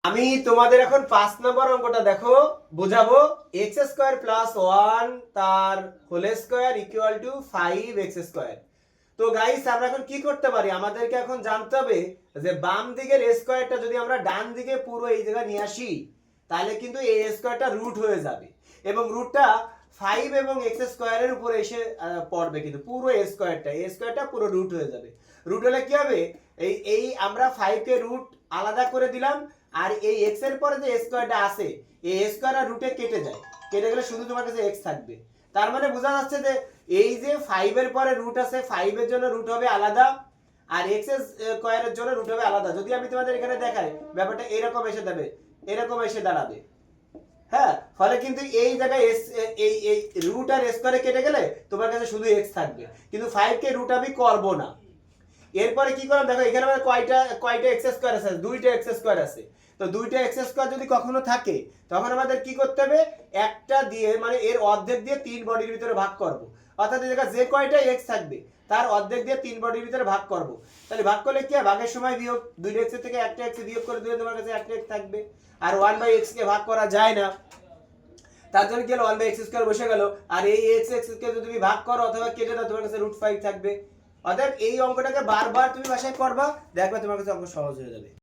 আমি তোমাদের এখন 5 নম্বর অঙ্কটা দেখো বোঝাবো। x স্কয়ার প্লাস 1 তার whole square equal to 5x square. তো গাইস আমরা এখন কি করতে পারি, আমাদেরকে এখন জানতে হবে যে বাম দিকের a স্কয়ারটা যদি আমরা ডান দিকে পুরো এই জায়গায় নিয়ে আসি তাহলে কিন্তু a স্কয়ারটা রুট হয়ে যাবে এবং রুটটা 5 এবং x স্কয়ারের উপরে এসে পড়বে, কিন্তু পুরো a স্কয়ারটা পুরো রুট হয়ে যাবে। রুট হলে কি হবে, এই আমরা 5 কে রুট আলাদা করে দিলাম আর এই x এর পরে যে স্কয়ারটা আছে এই স্কয়ার আর রুটে কেটে যায়, কেটে গেলে শুধু তোমার কাছে x থাকবে। তার মানে বোঝা যাচ্ছে যে এই যে 5 এর পরে রুট আছে 5 এর জন্য রুট হবে আলাদা আর x স্কয়ারের জন্য রুট হবে আলাদা। যদি আমি তোমাদের এখানে দেখাই ব্যাপারটা এরকম এসে যাবে, এরকম এসে দাঁড়াবে। হ্যাঁ, ফলে কিন্তু এই জায়গায় এই রুট আর স্কয়ারে কেটে গেলে তোমার কাছে শুধু x থাকবে, কিন্তু 5 কে রুট আমি করব না। এরপরে কি করলাম দেখো, এখানে আমার কয়টা এক্স স্কয়ার আছে, দুইটা এক্স স্কয়ার আছে। তো দুইটা এক্স স্কয়ার যদি কখনো থাকে তখন আমাদের কি করতে হবে, একটা দিয়ে মানে এর অর্ধেক দিয়ে 3 বডির ভিতরে ভাগ করব। অর্থাৎ এই জায়গায় যে কয়টা এক্স থাকবে তার অর্ধেক দিয়ে 3 বডির ভিতরে ভাগ করব। তাহলে ভাগ করলে কি হয়, ভাগের সময় বিয়োগ, দুইটা এক্স থেকে একটা এক্স বিয়োগ করে দিলে তোমার কাছে একটা এক্স থাকবে। আর 1/x কে ভাগ করা যায় না, তার জন্য কি হলো 1/x স্কয়ার বসে গেল। আর এই x কে যদি তুমি ভাগ করো অথবা কেটে দাও তোমার কাছে √5 থাকবে। অর্থাৎ এই অঙ্কটাকে বারবার তুমি বাসায় করবা, দেখবে তোমার কাছে অঙ্ক সহজ হয়ে যাবে।